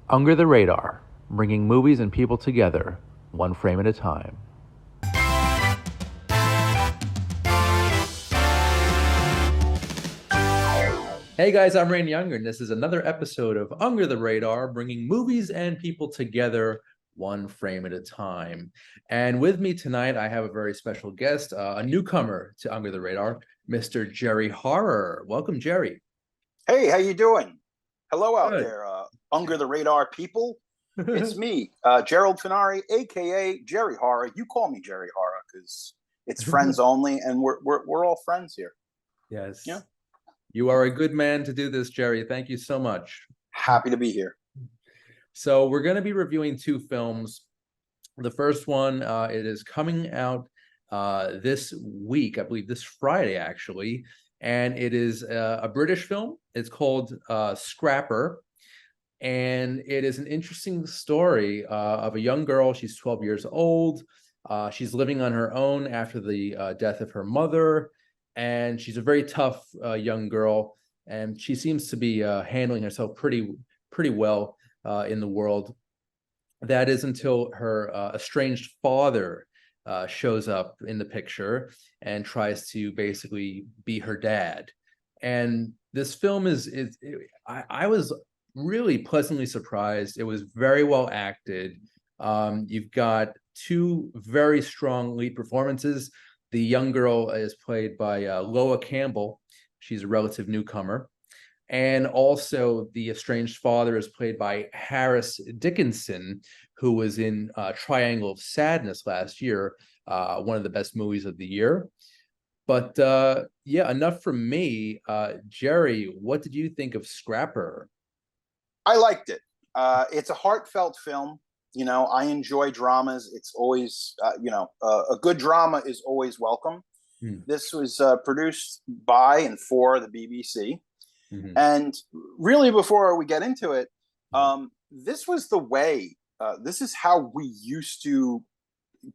Under the Radar, bringing movies and people together, one frame at a time. Hey guys, I'm Rain Younger, and this is another episode of Under the Radar, bringing movies and people together, one frame at a time. And with me tonight, I have a very special guest, a newcomer to Under the Radar, Mr. Jerry Horror. Welcome, Jerry. Hey, how you doing? Hello out Good. there, under the radar people. It's me, Gerald Finari, aka Jerry Horror. You call me Jerry Horror because it's friends only, and we're all friends here. Yes. Yeah, You are a good man to do this, Jerry. Thank you so much. happy to be here. So we're going to be reviewing two films. The first one, it is coming out this week, I believe this Friday, actually. And it is a British film. It's called Scrapper. And it is an interesting story of a young girl. She's 12 years old. She's living on her own after the death of her mother. And she's a very tough young girl. And she seems to be handling herself pretty well in the world. That is until her estranged father shows up in the picture and tries to basically be her dad. And this film I was really pleasantly surprised. It was very well acted. You've got two very strong lead performances. The young girl is played by Loa Campbell. She's a relative newcomer. And also the estranged father is played by Harris Dickinson, who was in Triangle of Sadness last year, one of the best movies of the year. But yeah, enough from me. Jerry, what did you think of Scrapper? I liked it. It's a heartfelt film. You know, I enjoy dramas. It's always, a good drama is always welcome. Hmm. This was produced by and for the BBC. Mm-hmm. And really, before we get into it, this was the way, this is how we used to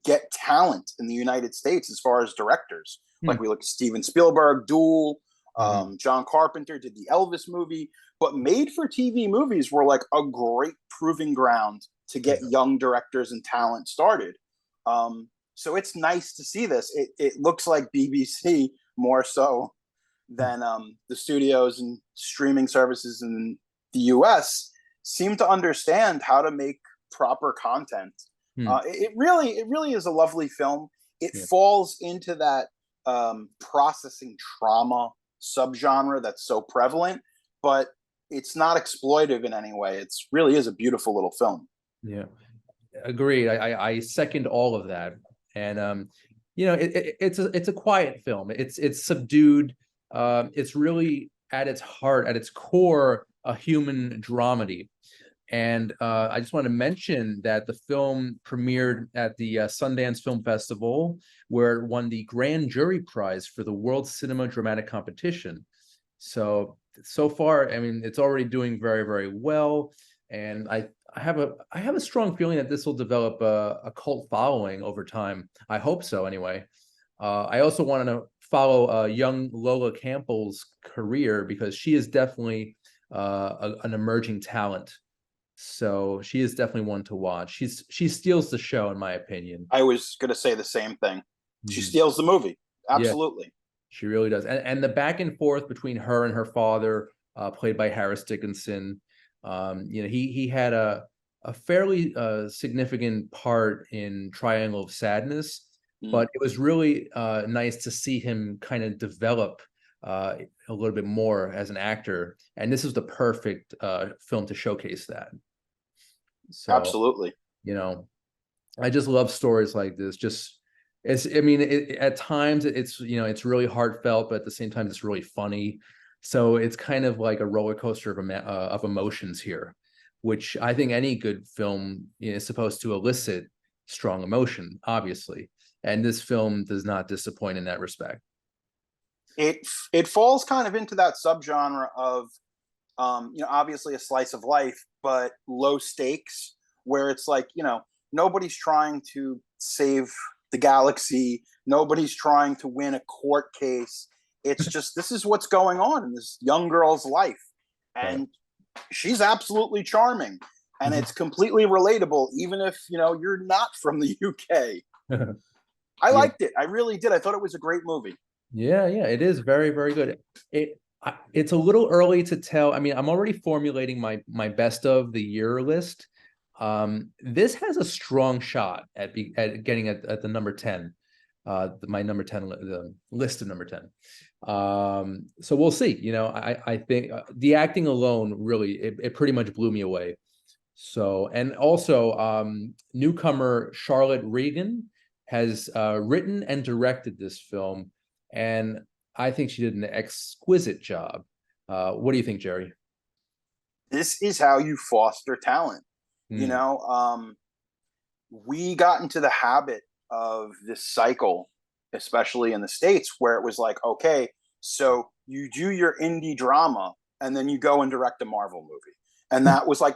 get talent in the United States as far as directors. Hmm. Like we look at Steven Spielberg, Duel, Mm-hmm. John Carpenter did the Elvis movie, but made for TV movies were like a great proving ground to get Yeah. young directors and talent started. So it's nice to see this. It looks like BBC more so than the studios and streaming services in the US seem to understand how to make proper content. Hmm. It really is a lovely film. It Yeah. falls into that processing trauma subgenre that's so prevalent, but it's not exploitive in any way. It's really is a beautiful little film. Yeah. Agreed. I second all of that. And it's a quiet film. It's subdued. It's really at its heart, at its core, a human dramedy. And I just want to mention that the film premiered at the Sundance Film Festival, where it won the Grand Jury Prize for the World Cinema Dramatic Competition. So far, I mean, it's already doing very, very well. And I have a strong feeling that this will develop a cult following over time. I hope so, anyway. I also wanted to follow young Lola Campbell's career because she is definitely an emerging talent. So she is definitely one to watch. She steals the show, in my opinion. I was going to say the same thing. She Mhm. steals the movie. Yeah, Absolutely. she really does. And the back and forth between her and her father, played by Harris Dickinson, he had a fairly significant part in Triangle of Sadness, but it was really nice to see him kind of develop a little bit more as an actor. And this is the perfect film to showcase that. So, Absolutely. you know, I just love stories like this. Just at times it's really heartfelt, but at the same time it's really funny. So it's kind of like a roller coaster of emotions here, which I think any good film is supposed to elicit strong emotion, obviously. And this film does not disappoint in that respect. It falls kind of into that subgenre of obviously a slice of life, but low stakes, where it's like, nobody's trying to save the galaxy, nobody's trying to win a court case. It's just this is what's going on in this young girl's life, Right. and she's absolutely charming. and it's completely relatable, even if you're not from the UK. I Yeah. liked it. I really did. I thought it was a great movie. Yeah, yeah, it is very, very good. It's a little early to tell. I mean, I'm already formulating my best of the year list. This has a strong shot at getting at the number 10. My number 10, the list of number 10. So we'll see. I think the acting alone really it pretty much blew me away. So, and also newcomer Charlotte Regan has written and directed this film, and I think she did an exquisite job. What do you think, Jerry? This is how you foster talent. You Mm, know, we got into the habit of this cycle, especially in the States, where it was like, okay, so you do your indie drama and then you go and direct a Marvel movie. And that was like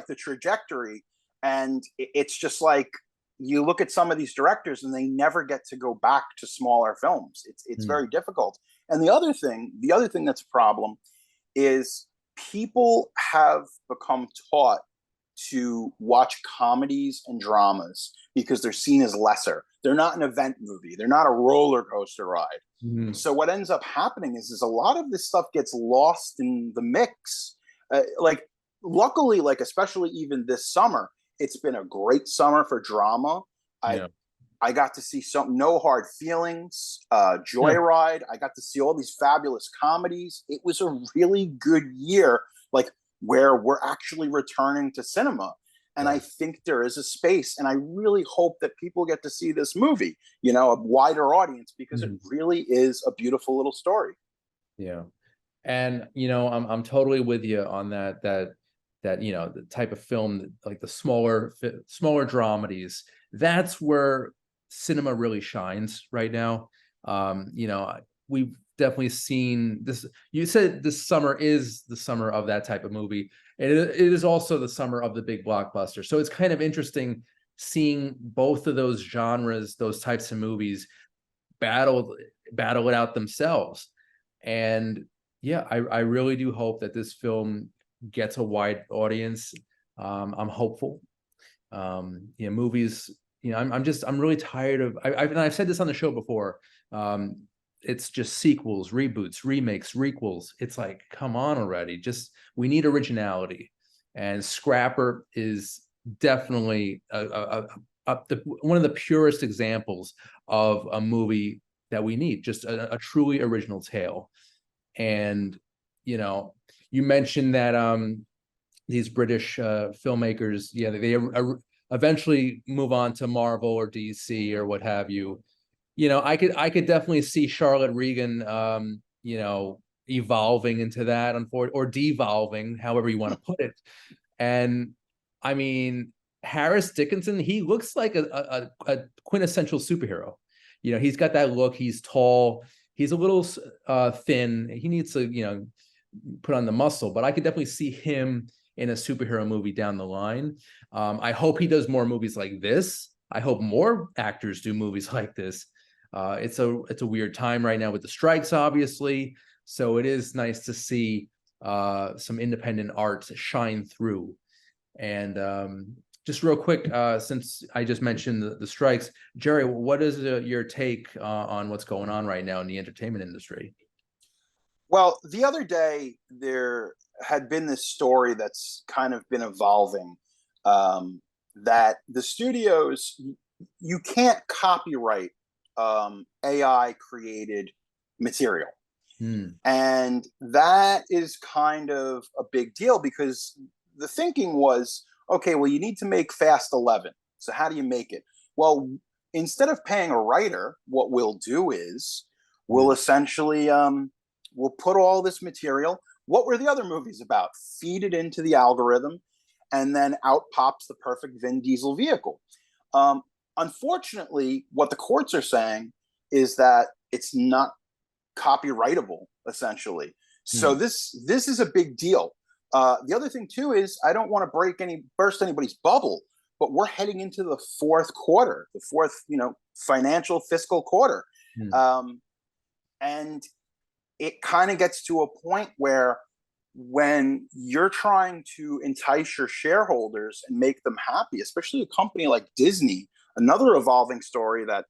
the trajectory. And it's just like you look at some of these directors and they never get to go back to smaller films. It's mm, very difficult. And the other thing that's a problem is people have become taught to watch comedies and dramas because they're seen as lesser. They're not an event movie. They're not a roller coaster ride. mm, So what ends up happening is a lot of this stuff gets lost in the mix. Like, luckily, like especially even this summer, it's been a great summer for drama. I yeah. I got to see some No Hard Feelings, Joyride. I got to see all these fabulous comedies. It was a really good year, like where we're actually returning to cinema. And I Right. think there is a space, and I really hope that people get to see this movie, a wider audience, because it Mm, really is a beautiful little story. yeah. And I'm totally with you on that the type of film like the smaller dramedies. That's where cinema really shines right now. We've definitely seen this. You said this summer is the summer of that type of movie. It is also the summer of the big blockbuster. So it's kind of interesting seeing both of those genres, those types of movies battle battle it out themselves. And yeah, I really do hope that this film gets a wide audience. I'm hopeful. Movies. I'm really tired of. I've said this on the show before. It's just sequels, reboots, remakes, requels. It's like, come on already. Just we need originality. And Scrapper is definitely one of the purest examples of a movie that we need, just a truly original tale. And you mentioned that these British filmmakers, yeah, they eventually move on to Marvel or DC or what have you. I could definitely see Charlotte Regan, evolving into that, or devolving, however you want to put it. And I mean, Harris Dickinson, he looks like a quintessential superhero. He's got that look. He's tall. He's a little thin. He needs to, put on the muscle. But I could definitely see him in a superhero movie down the line. I hope he does more movies like this. I hope more actors do movies like this. It's a weird time right now with the strikes, obviously. So it is nice to see some independent art shine through. And just real quick, since I just mentioned the strikes, Jerry, what is your take on what's going on right now in the entertainment industry? Well, the other day there had been this story that's kind of been evolving, that the studios, you can't copyright AI created material. Hmm. And that is kind of a big deal because the thinking was, okay, well, you need to make Fast 11. So how do you make it? Well, instead of paying a writer, what we'll do is we'll Hmm. essentially we'll put all this material. What were the other movies about? Feed it into the algorithm, and then out pops the perfect Vin Diesel vehicle. Um, Unfortunately, what the courts are saying is that it's not copyrightable, essentially. So Hmm. this is a big deal. The other thing too is I don't want to burst anybody's bubble, but we're heading into the fourth quarter, the fourth financial fiscal quarter, Hmm. um, and it kind of gets to a point where when you're trying to entice your shareholders and make them happy, especially a company like Disney, another evolving story that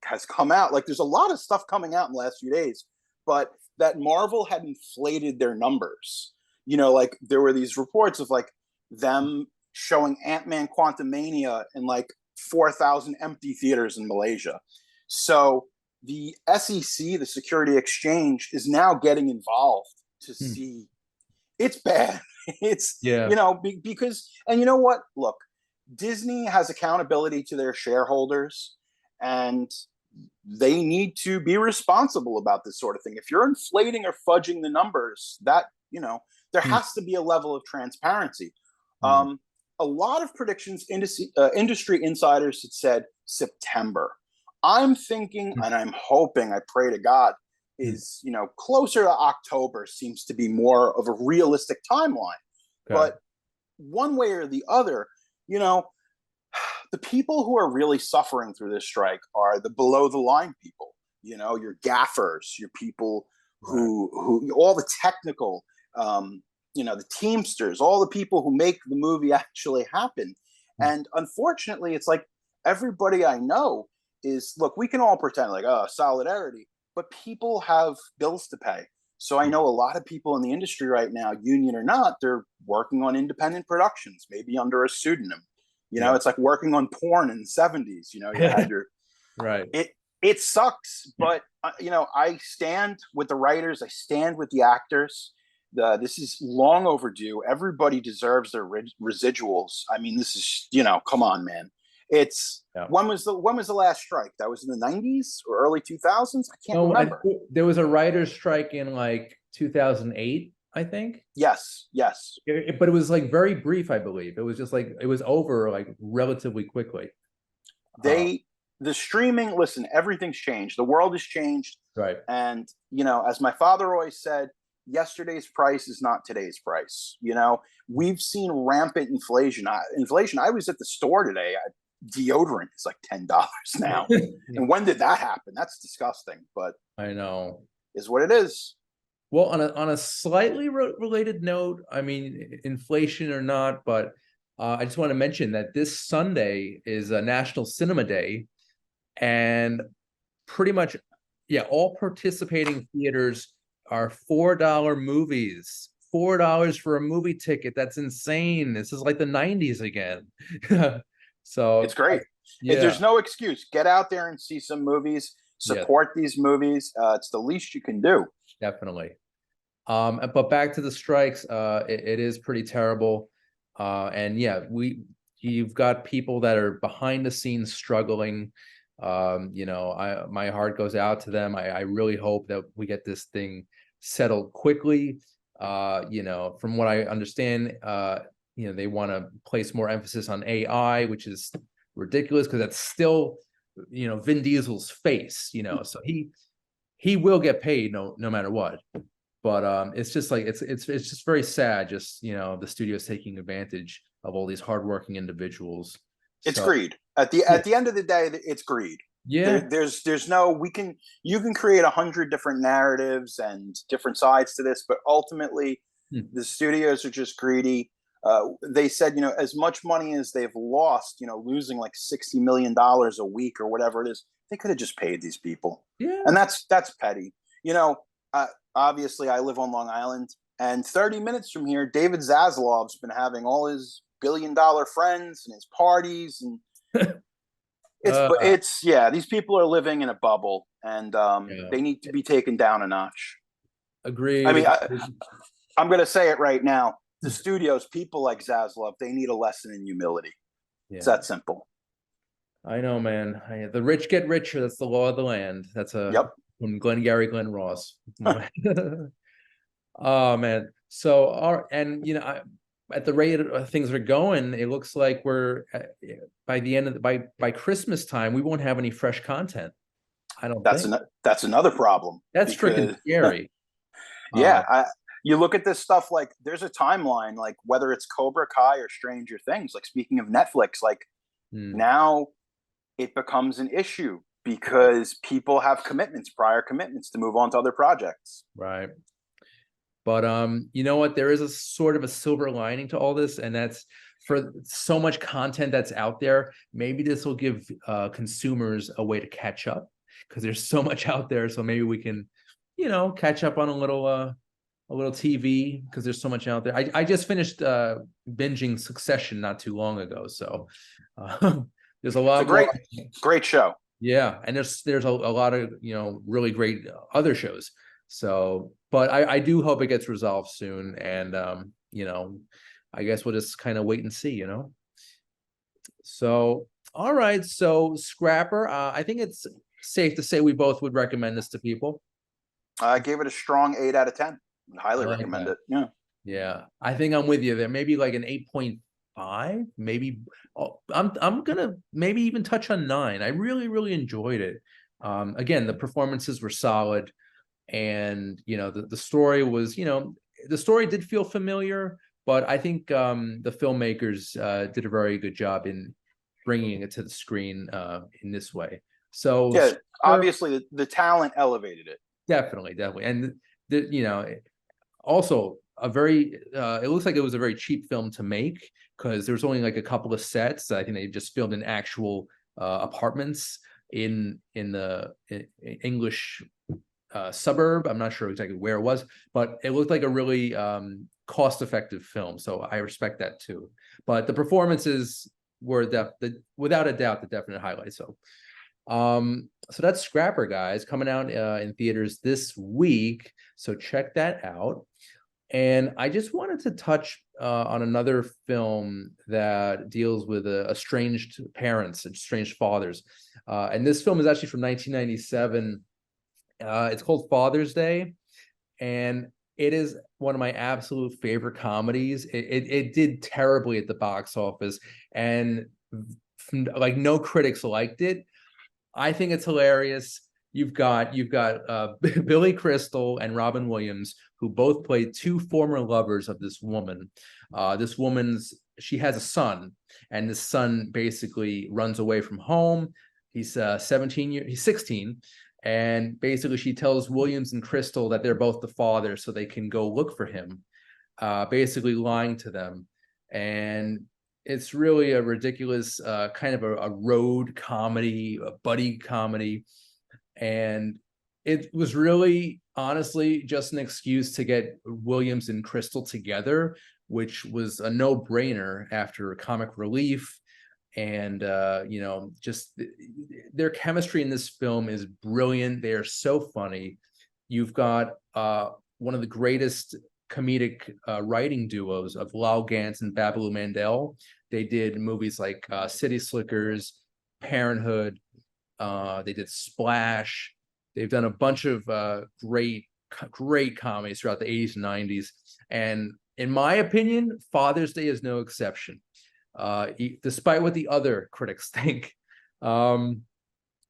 has come out. Like there's a lot of stuff coming out in the last few days, but that Marvel had inflated their numbers. Like there were these reports of like them showing Ant-Man Quantumania in like 4,000 empty theaters in Malaysia. So the SEC, the Security Exchange, is now getting involved to see. It's bad. It's, because, and you know what? Look, Disney has accountability to their shareholders, and they need to be responsible about this sort of thing. If you're inflating or fudging the numbers, that, there has to be a level of transparency. A lot of predictions, industry insiders had said September. I'm thinking, and I'm hoping, I pray to God, is, closer to October seems to be more of a realistic timeline. Okay. But one way or the other, the people who are really suffering through this strike are the below the line people, your gaffers, your people who all the technical, the Teamsters, all the people who make the movie actually happen. And unfortunately, it's like everybody I know is, look, we can all pretend like, oh, solidarity, but people have bills to pay. So I know a lot of people in the industry right now, union or not, they're working on independent productions, maybe under a pseudonym. It's like working on porn in the 70s. You had your right. It sucks, but I stand with the writers. I stand with the actors. This is long overdue. Everybody deserves their residuals. I mean, this is, come on, man. When was the last strike? That was in the 90s or early 2000s? I can't remember. There was a writer's strike in like 2008, I think. Yes. But it was like very brief, I believe. It was just like, it was over like relatively quickly. The streaming, listen, everything's changed. The world has changed. Right. And, as my father always said, yesterday's price is not today's price. We've seen rampant inflation. I was at the store today. Deodorant is like $10 now. And when did that happen? That's disgusting, but I know, is what it is. Well, on a slightly related note, I mean, inflation or not, but I just want to mention that this Sunday is a National Cinema Day, and pretty much, all participating theaters are $4 movies. $4 for a movie ticket. That's insane. This is like the 90s again. So it's great. There's no excuse. Get out there and see some movies. Support these movies. It's the least you can do. Definitely. But back to the strikes, it is pretty terrible. And you've got people that are behind the scenes struggling. My heart goes out to them. I really hope that we get this thing settled quickly. From what I understand, they want to place more emphasis on AI, which is ridiculous because that's still, Vin Diesel's face, so he will get paid no matter what. But it's just like it's just very sad, just the studio's taking advantage of all these hardworking individuals. It's greed. At the end of the day, it's greed. Yeah. There's no, you can create 100 different narratives and different sides to this, but ultimately the studios are just greedy. They said, as much money as they've lost, losing like $60 million a week or whatever it is, they could have just paid these people. Yeah. And that's petty. Obviously I live on Long Island, and 30 minutes from here, David Zaslav's been having all his billion-dollar friends and his parties, and these people are living in a bubble, and they need to be taken down a notch. Agreed. I mean, I'm going to say it right now. The studios, people like Zaslav, they need a lesson in humility. Yeah. It's that simple. I know, man. The rich get richer. That's the law of the land. That's from Glengarry Glen Ross. Oh man. So at the rate things are going, it looks like we're by the end of by Christmas time, we won't have any fresh content. I don't think. That's another problem. That's freaking scary. You look at this stuff, like there's a timeline, like whether it's Cobra Kai or Stranger Things, like speaking of Netflix, like now it becomes an issue because people have prior commitments to move on to other projects. Right. But you know what? There is a sort of a silver lining to all this, and that's for so much content that's out there. Maybe this will give consumers a way to catch up because there's so much out there. So maybe we can, catch up on a little TV because there's so much out there. I just finished binging Succession not too long ago, so there's a lot. It's a great show. Yeah, and there's a lot of really great other shows. So, but I do hope it gets resolved soon, and I guess we'll just kind of wait and see. So, all right. So, Scrapper, I think it's safe to say we both would recommend this to people. I gave it a strong 8 out of 10. Highly recommend it. Yeah. Yeah, I think I'm with you there. Maybe like an 8.5. Maybe I'm gonna maybe even touch on 9. I really enjoyed it. Again, the performances were solid, and the story was the story did feel familiar, but I think the filmmakers did a very good job in bringing it to the screen in this way. So yeah, obviously the talent elevated it. Definitely, and also a very it looks like it was a very cheap film to make because there's only like a couple of sets. I think they just filmed in actual apartments in the English suburb. I'm not sure exactly where it was, but it looked like a really cost-effective film. So I respect that too. But the performances were without a doubt the definite highlight. So that's Scrapper, guys, coming out in theaters this week. So check that out. And I just wanted to touch on another film that deals with estranged parents, estranged fathers. And this film is actually from 1997. It's called Father's Day, and it is one of my absolute favorite comedies. It did terribly at the box office, and like no critics liked it. I think it's hilarious. You've got Billy Crystal and Robin Williams, who both played two former lovers of this woman. She has a son, and this son basically runs away from home. He's 16, and basically she tells Williams and Crystal that they're both the father, so they can go look for him, basically lying to them. And it's really a ridiculous kind of a road comedy, a buddy comedy. And it was really, honestly, just an excuse to get Williams and Crystal together, which was a no-brainer after Comic Relief. And, just their chemistry in this film is brilliant. They are so funny. You've got one of the greatest comedic writing duos of Lyle Gantz and Babaloo Mandel. They did movies like City Slickers, Parenthood. They did Splash. They've done a bunch of great comedies throughout the 80s and 90s. And in my opinion, Father's Day is no exception, despite what the other critics think.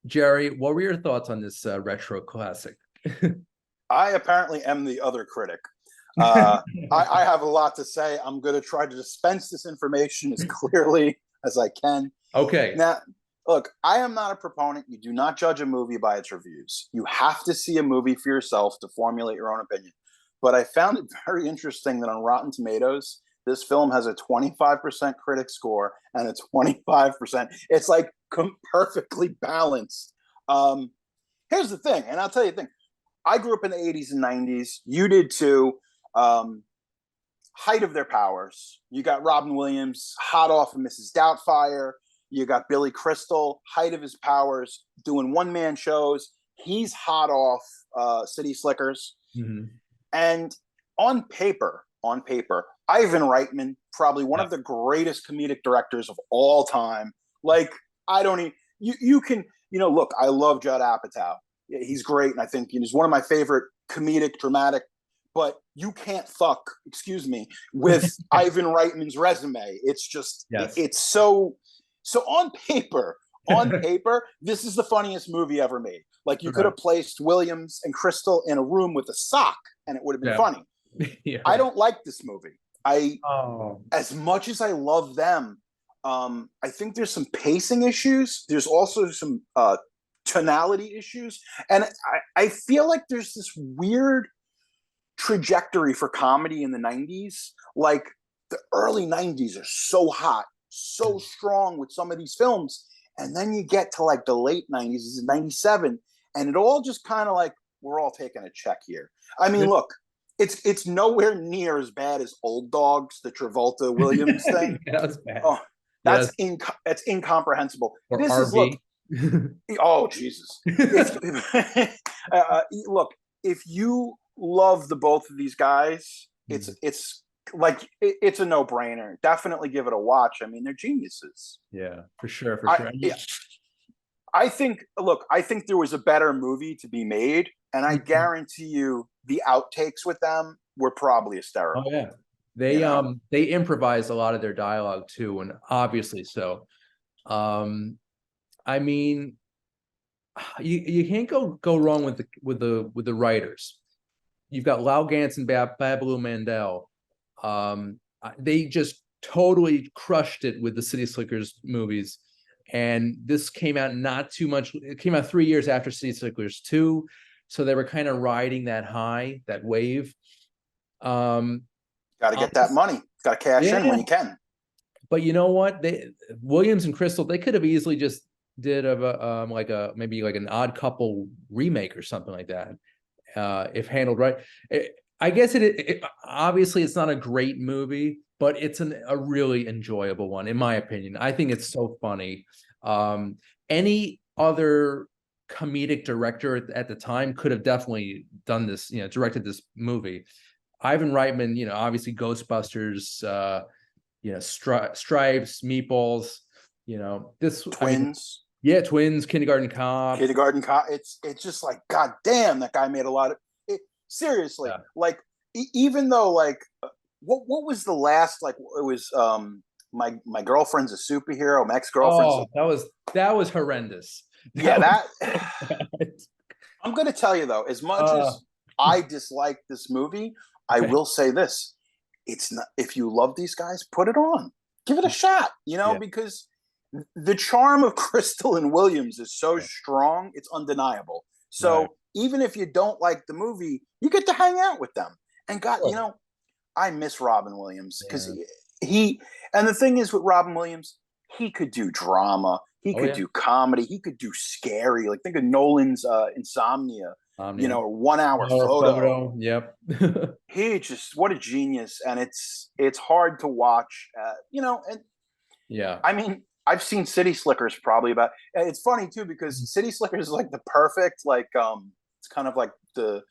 Jerry, what were your thoughts on this retro classic? I apparently am the other critic. I have a lot to say. I'm going to try to dispense this information as clearly as I can. Okay. Now, look, I am not a proponent. You do not judge a movie by its reviews. You have to see a movie for yourself to formulate your own opinion. But I found it very interesting that on Rotten Tomatoes, this film has a 25% critic score and a 25%. It's like perfectly balanced. Here's the thing, and I'll tell you the thing. I grew up in the 80s and 90s. You did too. Height of their powers. You got Robin Williams, hot off of Mrs. Doubtfire. You got Billy Crystal, height of his powers, doing one-man shows. He's hot off City Slickers. Mm-hmm. And on paper, Ivan Reitman, probably one of the greatest comedic directors of all time. Like, I don't even, you can, look, I love Judd Apatow. He's great. And I think he's one of my favorite comedic, dramatic, but you can't fuck, excuse me, with Ivan Reitman's resume. It's just, it's so on paper, this is the funniest movie ever made. Like, you could have placed Williams and Crystal in a room with a sock and it would have been funny. I don't like this movie. As much as I love them, I think there's some pacing issues. There's also some tonality issues. And I feel like there's this weird trajectory for comedy in the 90s. Like the early 90s are so hot, so strong with some of these films. And then you get to like the late 90s, this is 97, and it all just kind of like, we're all taking a check here. I mean, look, it's nowhere near as bad as Old Dogs, the Travolta Williams thing. Yeah, that was bad. Oh, Yes. that's incomprehensible. Or This is, RV. look, oh Jesus. Look, if you love the both of these guys, it's like it's a no-brainer. Definitely give it a watch. I mean, they're geniuses. Yeah, for sure, for I, sure. yeah. I think there was a better movie to be made, and I guarantee you the outtakes with them were probably hysterical. Oh yeah. They improvised a lot of their dialogue too, and obviously so. I mean, you can't go wrong with the writers. You've got Lau Gantz and Babaloo Mandel. They just totally crushed it with the City Slickers movies. And this came out not too much. It came out 3 years after City Slickers 2. So they were kind of riding that high, that wave. Got to get that money. Got to cash in when you can. But you know what? Williams and Crystal, they could have easily just did maybe like an Odd Couple remake or something like that, if handled right. I guess it obviously it's not a great movie, but it's a really enjoyable one, in my opinion. I think it's so funny. Any other comedic director at the time could have definitely done this, directed this movie. Ivan Reitman, obviously Ghostbusters, Stripes, Meatballs, this Twins. Twins, Kindergarten Cop. It's just like, God damn, that guy made a lot of it. Seriously, like even though like what was the last, like it was my girlfriend's a superhero, my ex-girlfriend's that was horrendous. That I'm gonna tell you though, as much as I dislike this movie, I will say this: it's not, if you love these guys, put it on, give it a shot, because the charm of Crystal and Williams is so strong, it's undeniable. So even if you don't like the movie, you get to hang out with them. And God, I miss Robin Williams because and the thing is with Robin Williams, he could do drama, he could do comedy, he could do scary. Like think of Nolan's Insomnia. 1 hour photo. Yep. He just, what a genius. And it's hard to watch, and I mean, I've seen City Slickers probably it's funny too, because City Slickers is like the perfect, like, it's kind of like the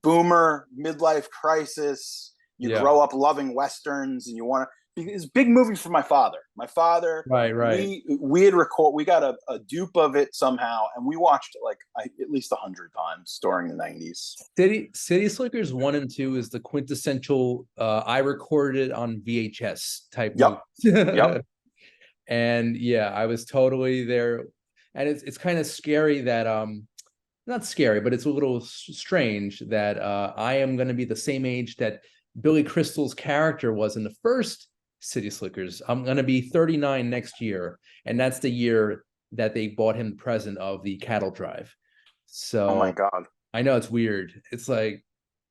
boomer midlife crisis. You grow up loving Westerns and you want to, it's a big movie for my father. Right. We got a dupe of it somehow, and we watched it like at least 100 times during the 90s. City Slickers 1 and 2 is the quintessential I recorded it on VHS type Yep. And I was totally there. And it's kind of scary that not scary, but it's a little strange that I am going to be the same age that Billy Crystal's character was in the first City Slickers. I'm going to be 39 next year, and that's the year that they bought him the present of the cattle drive. So, oh my God, I know it's weird. It's like,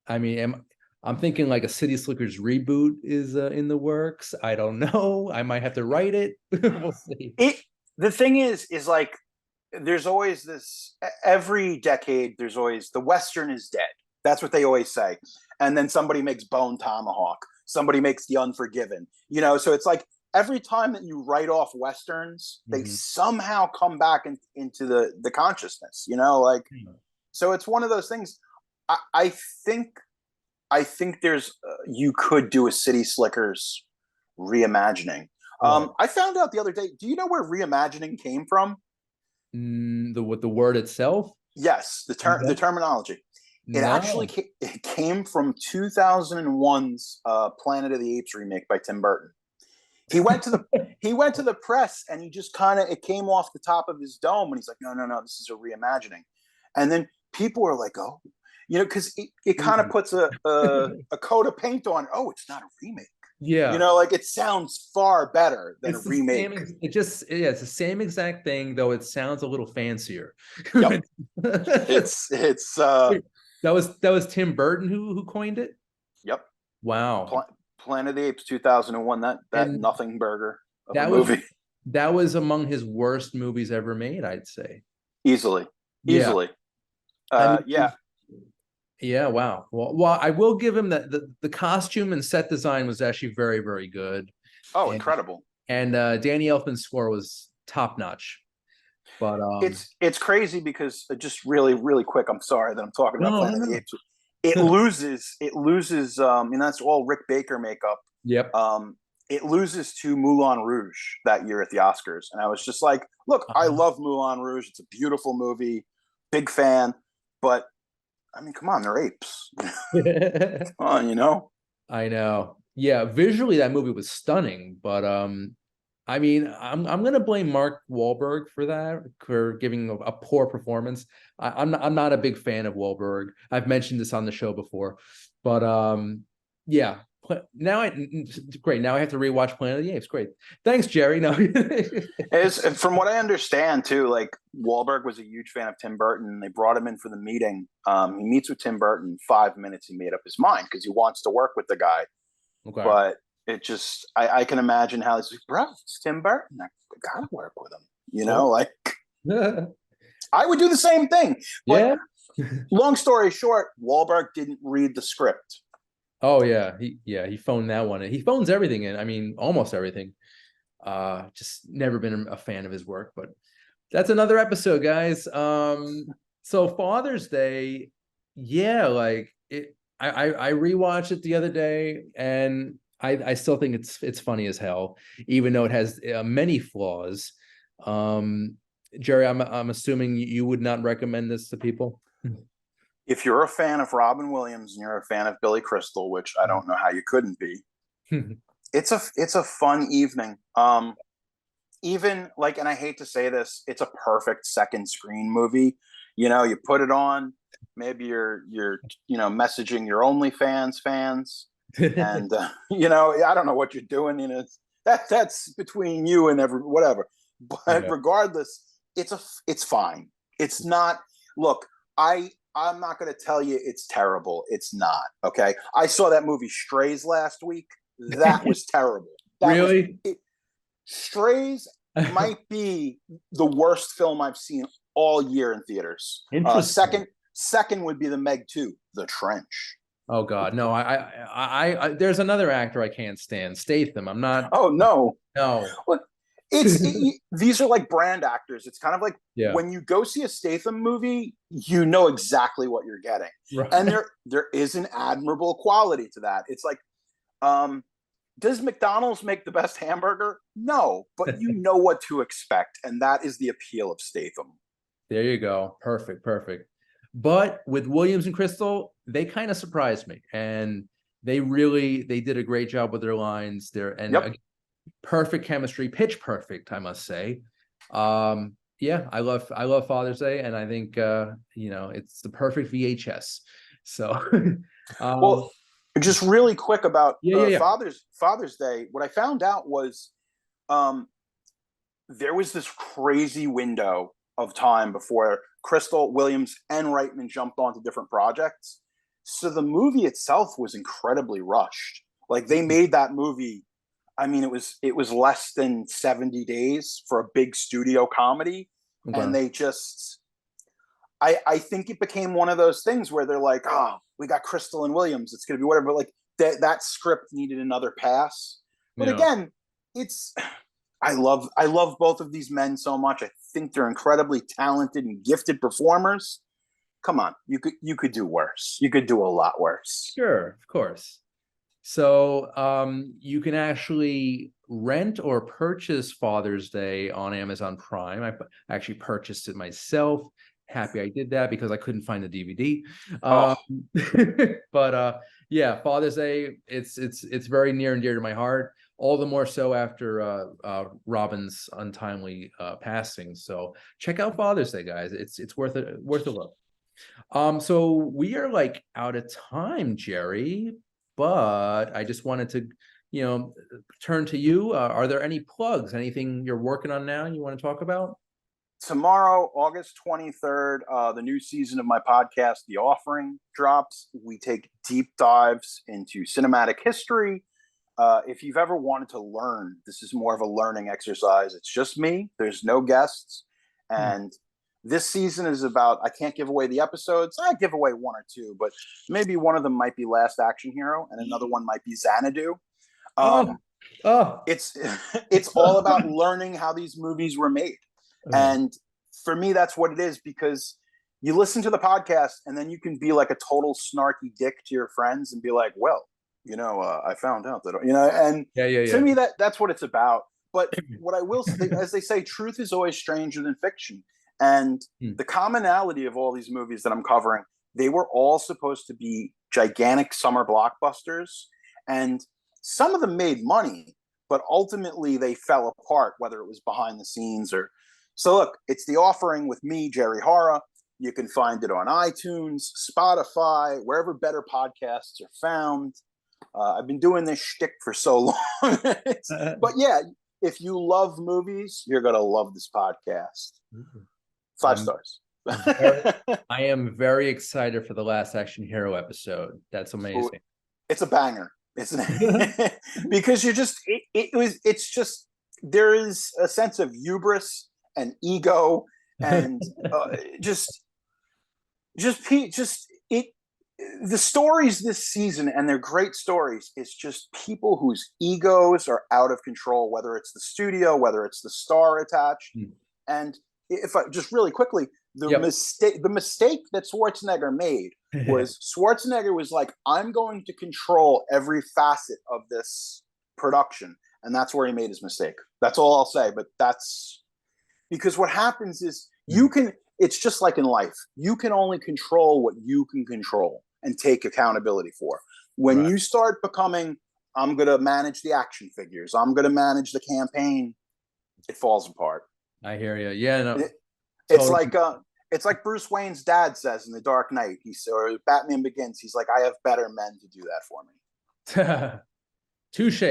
I mean, I'm thinking like a City Slickers reboot is in the works. I don't know. I might have to write it. We'll see. The thing is like, there's always this, every decade, there's always the Western is dead. That's what they always say. And then somebody makes Bone Tomahawk. Somebody makes The Unforgiven. So it's like every time that you write off Westerns, they somehow come back into the consciousness, so it's one of those things. I think there's, you could do a City Slickers reimagining. I found out the other day, do you know where reimagining came from? The word itself? Yes, the terminology. It actually came from 2001's Planet of the Apes remake by Tim Burton. He went to the press, and he just it came off the top of his dome, and he's like, no, this is a reimagining. And then people were like, oh, because it kind of puts a coat of paint on. Oh, it's not a remake. Yeah. Like it sounds far better than a remake. It's the same exact thing, though it sounds a little fancier. Yep. it's That was Tim Burton who coined it. Yep. Wow. Planet of the Apes 2001. That And nothing burger of a that was movie. that was among his worst movies ever made, I'd say. Easily, Yeah. easily. I mean, Yeah. yeah, wow. Well, I will give him that the costume and set design was actually very, very good. Oh, And incredible. Danny Elfman's score was top notch. But It's crazy because just really, really quick, I'm sorry that I'm talking about no, Planet of the no, Apes. It loses that's all Rick Baker makeup. Yep. It loses to Moulin Rouge that year at the Oscars. And I was just like, look, I love Moulin Rouge. It's a beautiful movie, big fan. But I mean, come on, they're apes. Come on. I know. Yeah, visually that movie was stunning, but I mean, I'm gonna blame Mark Wahlberg for that, for giving a poor performance. I'm not a big fan of Wahlberg. I've mentioned this on the show before, but yeah. Great. Now I have to rewatch Planet of the Apes. Great. Thanks, Jerry. No. From what I understand too, like Wahlberg was a huge fan of Tim Burton. They brought him in for the meeting. He meets with Tim Burton. 5 minutes, he made up his mind because he wants to work with the guy. Okay. But it just, I can imagine how he's like, bro, it's Tim Burton. I gotta work with him. Like I would do the same thing. But Yeah. Long story short, Wahlberg didn't read the script. Oh yeah, he phoned that one in. He phones everything in. I mean, almost everything. Just never been a fan of his work, but that's another episode, guys. So Father's Day, yeah, like it. I rewatched it the other day, and I still think it's funny as hell, even though it has many flaws. Jerry, I'm assuming you would not recommend this to people. If you're a fan of Robin Williams and you're a fan of Billy Crystal, which I don't know how you couldn't be, it's a fun evening. Even like, and I hate to say this, it's a perfect second screen movie. You put it on, maybe you're messaging your OnlyFans fans, and I don't know what you're doing. That's between you and whatever. But Yeah. regardless, it's fine. It's not. Look, I'm not going to tell you it's terrible. It's not. Okay. I saw that movie Strays last week. That was terrible. Really? Strays might be the worst film I've seen all year in theaters. Second would be the Meg 2, The Trench. Oh God, no! I there's another actor I can't stand, Statham. I'm not. Oh no. No. These are like brand actors. It's kind of like when you go see a Statham movie, you know exactly what you're getting, right. And there is an admirable quality to that. It's like, does McDonald's make the best hamburger? No, but you know what to expect, and that is the appeal of Statham. There you go. Perfect. But with Williams and Crystal, they kind of surprised me, and they did a great job with their lines. Perfect chemistry, pitch perfect, I must say. Yeah, I love Father's Day, and I think it's the perfect VHS. So well, just really quick about Father's Day, what I found out was there was this crazy window of time before Crystal, Williams, and Reitman jumped onto different projects. So the movie itself was incredibly rushed. Like they made that movie, I mean, it was less than 70 days for a big studio comedy. Okay. And they just, I think it became one of those things where they're like, oh, we got Crystal and Williams, it's going to be whatever. But like that script needed another pass. But again, I love both of these men so much. I think they're incredibly talented and gifted performers. Come on, you could do worse. You could do a lot worse. Sure, of course. So you can actually rent or purchase Father's Day on Amazon Prime. I actually purchased it myself. Happy I did that because I couldn't find the DVD. But yeah, Father's Day, it's very near and dear to my heart. All the more so after Robin's untimely passing. So check out Father's Day, guys. It's worth a look. So we are like out of time, Jerry. But I just wanted to, turn to you. Are there any plugs? Anything you're working on now you want to talk about? tomorrow, August 23rd, the new season of my podcast, The Offering, drops. We take deep dives into cinematic history. If you've ever wanted to learn, this is more of a learning exercise. It's just me, there's no guests. And this season is about, I can't give away the episodes. I give away one or two, but maybe one of them might be Last Action Hero and another one might be Xanadu. It's it's all about learning how these movies were made. And for me, that's what it is, because you listen to the podcast and then you can be like a total snarky dick to your friends and be like, well, I found out that, and to me, that's what it's about. But what I will say, as they say, truth is always stranger than fiction. And the commonality of all these movies that I'm covering, they were all supposed to be gigantic summer blockbusters. And some of them made money, but ultimately they fell apart, whether it was behind the scenes or. So look, it's The Offering with me, Jerry Hara. You can find it on iTunes, Spotify, wherever better podcasts are found. I've been doing this shtick for so long. But yeah, if you love movies, you're going to love this podcast. 5 stars. I am very excited for the Last Action Hero episode. That's amazing. It's a banger, isn't it? Because it's just, there is a sense of hubris and ego and the stories this season, and they're great stories, is just people whose egos are out of control, whether it's the studio, whether it's the star attached. And if I just really quickly, the mistake that Schwarzenegger made was Schwarzenegger was like, I'm going to control every facet of this production. And that's where he made his mistake. That's all I'll say. But that's because what happens is it's just like in life. You can only control what you can control and take accountability for. When you start becoming, I'm going to manage the action figures, I'm going to manage the campaign, it falls apart. I hear you. Yeah, no. It's like Bruce Wayne's dad says in The Dark Knight. Or Batman Begins. He's like, I have better men to do that for me. Touche.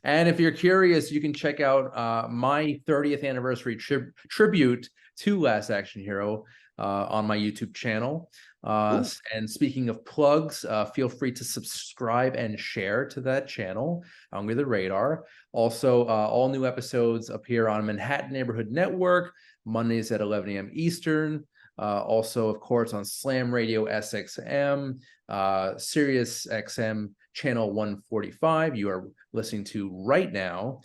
And if you're curious, you can check out my 30th anniversary tribute to Last Action Hero on my YouTube channel. And speaking of plugs, feel free to subscribe and share to that channel, Under the Radar. Also, all new episodes appear on Manhattan Neighborhood Network, Mondays at 11 a.m. Eastern. Also, of course, on Slam Radio SXM, Sirius XM channel 145 you are listening to right now.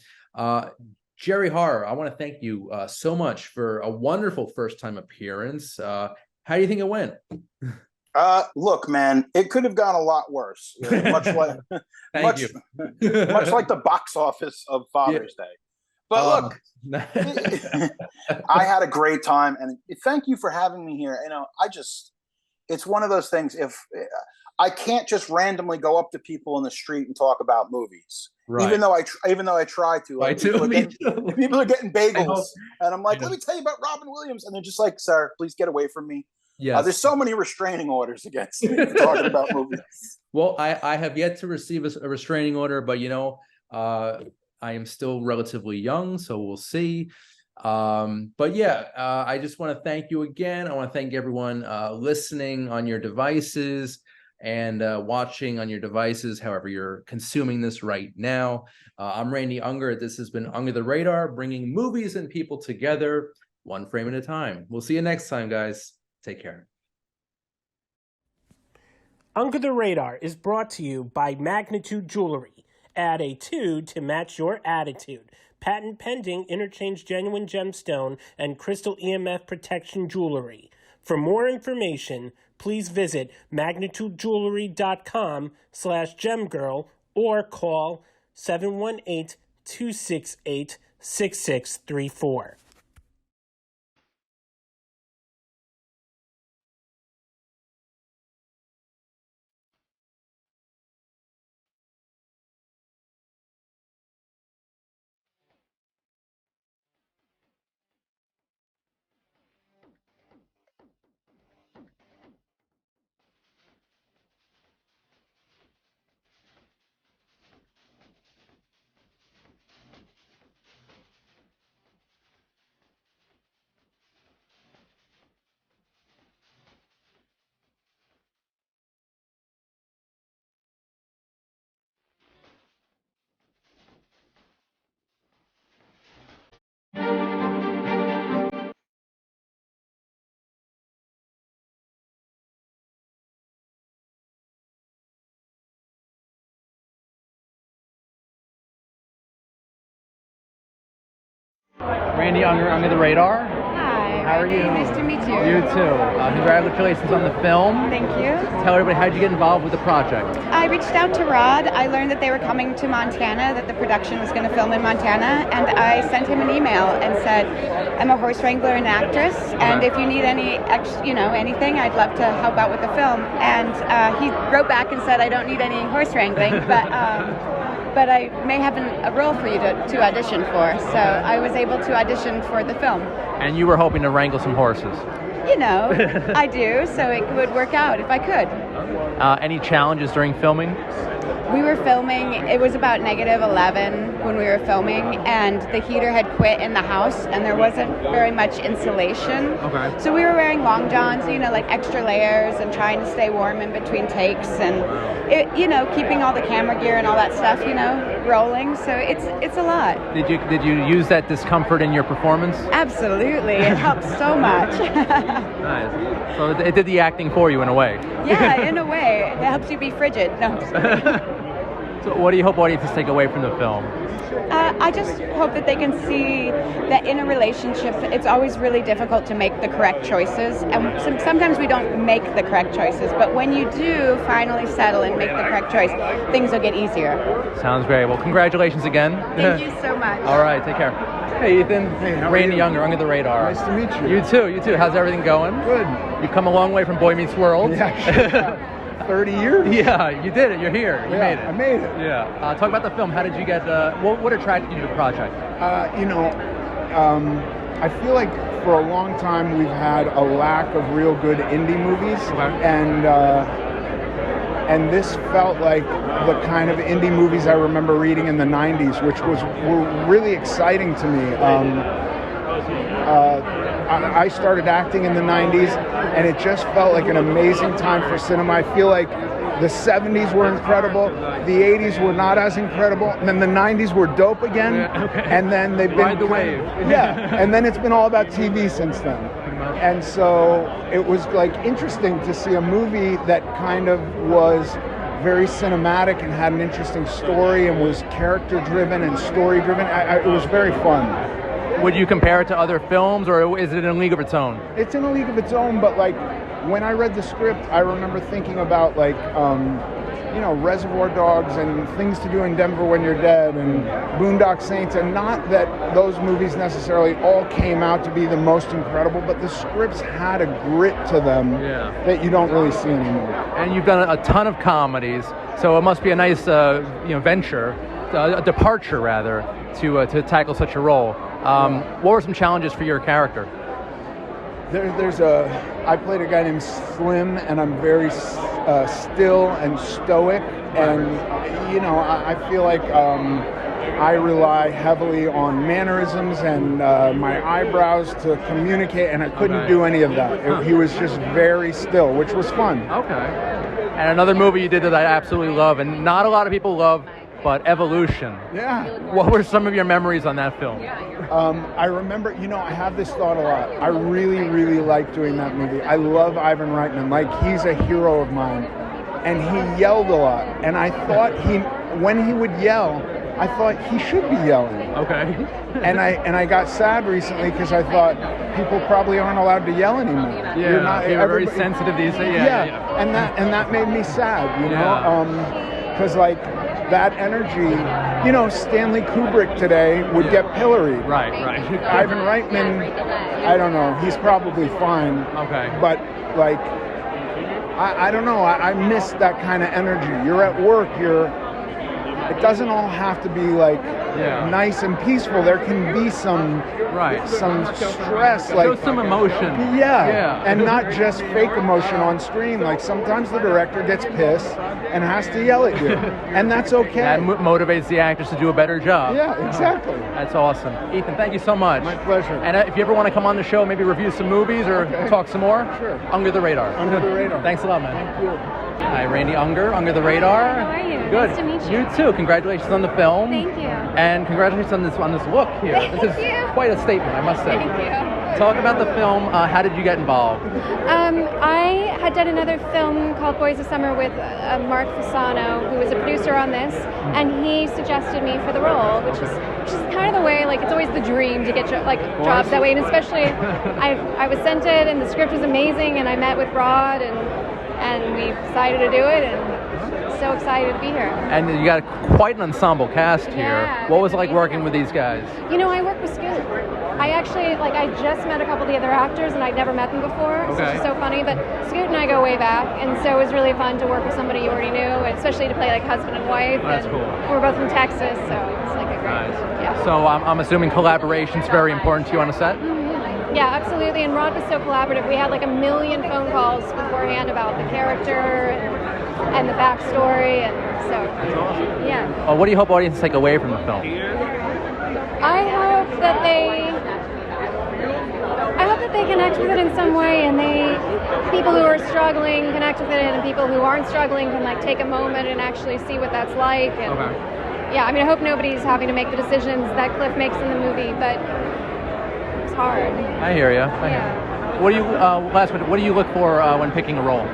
Jerry Hara, I want to thank you so much for a wonderful first-time appearance. How do you think it went? Look, man, it could have gone a lot worse. Much like much like the box office of Father's Day. But look, I had a great time, and thank you for having me here. It's one of those things. If I can't just randomly go up to people in the street and talk about movies, even though I try to. Like, people are getting bagels, and I'm like, let me tell you about Robin Williams, and they're just like, sir, please get away from me. Yes. There's so many restraining orders against me for talking about movies. Well, I have yet to receive a restraining order, but I am still relatively young, so we'll see. But yeah, I just want to thank you again. I want to thank everyone listening on your devices and watching on your devices, however you're consuming this right now. I'm Randy Unger. This has been Under the Radar, bringing movies and people together, one frame at a time. We'll see you next time, guys. Take care. Under the Radar is brought to you by Magnitude Jewelry. Add a 2 to match your attitude. Patent pending, interchange genuine gemstone and crystal EMF protection jewelry. For more information, please visit magnitudejewelry.com/gemgirl or call 718-268-6634. Randy under the radar. Hi. How are you? Nice to meet you. You too. Congratulations on the film. Thank you. Tell everybody, how did you get involved with the project? I reached out to Rod. I learned that they were coming to Montana, that the production was going to film in Montana, and I sent him an email and said, I'm a horse wrangler and actress, and if you need anything, I'd love to help out with the film. And he wrote back and said, I don't need any horse wrangling, but I may have a role for you to audition for. So I was able to audition for the film. And you were hoping to wrangle some horses. I do, so it would work out if I could. Any challenges during filming? We were filming, it was about -11 when we were filming, and the heater had quit in the house, and there wasn't very much insulation. Okay. So we were wearing long johns, like extra layers, and trying to stay warm in between takes, and keeping all the camera gear and all that stuff, rolling. So it's a lot. Did you use that discomfort in your performance? Absolutely, it helps so much. Nice. So it did the acting for you in a way. Yeah, in a way, it helps you be frigid. No, I'm just kidding. So what do you hope audiences take away from the film? I just hope that they can see that in a relationship, it's always really difficult to make the correct choices. And sometimes we don't make the correct choices. But when you do finally settle and make the correct choice, things will get easier. Sounds great. Well, congratulations again. Thank you so much. All right, take care. Hey, Ethan. Hey, how are Randy you? Younger, Under the Radar. Nice to meet you. You too. How's everything going? Good. You've come a long way from Boy Meets World. Yeah, sure. 30 years? Yeah, you did it. You're here. You made it. I made it. Yeah. Talk about the film. How did you get, what attracted you to the project? I feel like for a long time we've had a lack of real good indie movies, and this felt like the kind of indie movies I remember reading in the 90s, which were really exciting to me. I started acting in the 90s, and it just felt like an amazing time for cinema. I feel like the 70s were incredible, the 80s were not as incredible, and then the 90s were dope again, and then they've been... Ride the wave. And then it's been all about TV since then. And so it was like interesting to see a movie that kind of was very cinematic and had an interesting story and was character driven and story driven. It was very fun. Would you compare it to other films, or is it in a league of its own? It's in a league of its own, but like when I read the script, I remember thinking about like, Reservoir Dogs and Things to Do in Denver When You're Dead and Boondock Saints, and not that those movies necessarily all came out to be the most incredible, but the scripts had a grit to them that you don't really see anymore. And you've done a ton of comedies, so it must be a nice, venture, a departure rather, to tackle such a role. What were some challenges for your character? I played a guy named Slim, and I'm very still and stoic, and I feel like I rely heavily on mannerisms and my eyebrows to communicate, and I couldn't do any of that. He was just very still, which was fun. Okay. And another movie you did that I absolutely love, and not a lot of people love, but Evolution. Yeah. What were some of your memories on that film? I remember, I have this thought a lot. I really, really like doing that movie. I love Ivan Reitman. Like, he's a hero of mine. And he yelled a lot. And I thought when he would yell, I thought he should be yelling. Okay. and I got sad recently because I thought people probably aren't allowed to yell anymore. Yeah, you're very sensitive these days. Yeah. And that made me sad, because like that energy, Stanley Kubrick today would get pilloried. Right. Ivan Reitman, I don't know, he's probably fine. Okay. But like, I don't know, I miss that kind of energy. You're at work, it doesn't all have to be like nice and peaceful. There can be some stress, like show some emotion. Yeah, and not just fake emotion on screen. Like sometimes the director gets pissed and has to yell at you, and that's okay. That motivates the actors to do a better job. Yeah, exactly. That's awesome. Ethan, thank you so much. My pleasure. And if you ever want to come on the show, maybe review some movies or talk some more, Sure. Under the Radar. Under the Radar. Thanks a lot, man. Thank you. Hi, Randy Unger the Radar. How are you? Good. Nice to meet you. You too. Congratulations on the film. Thank you. And congratulations on this look here. Thank This is you. quite a statement, I must say. Thank you. Talk about the film. How did you get involved? I had done another film called Boys of Summer with Mark Fasano, who was a producer on this, and he suggested me for the role, which is kind of the way, like, it's always the dream to get jobs that way, and especially I was sent it, and the script was amazing, and I met with Rod, and we decided to do it, and so excited to be here. And you got quite an ensemble cast here. Yeah, What was it like working with these guys? You know, I work with Scoot. I actually, I just met a couple of the other actors, and I'd never met them before, so it's just so funny. But Scoot and I go way back, and so it was really fun to work with somebody you already knew, especially to play like husband and wife. That's and cool. We're both from Texas, so it's like a great, yeah. So I'm assuming collaboration's very important to you on a set? Yeah, absolutely. And Rod was so collaborative. We had like 1 million phone calls beforehand about the character and the backstory, and so yeah. What do you hope audiences take away from the film? I hope that they connect with it in some way, and people who are struggling connect with it, and people who aren't struggling can like take a moment and actually see what that's like. And yeah, I mean, I hope nobody's having to make the decisions that Cliff makes in the movie, but it's hard. I hear you. Yeah. What do you what do you look for when picking a role?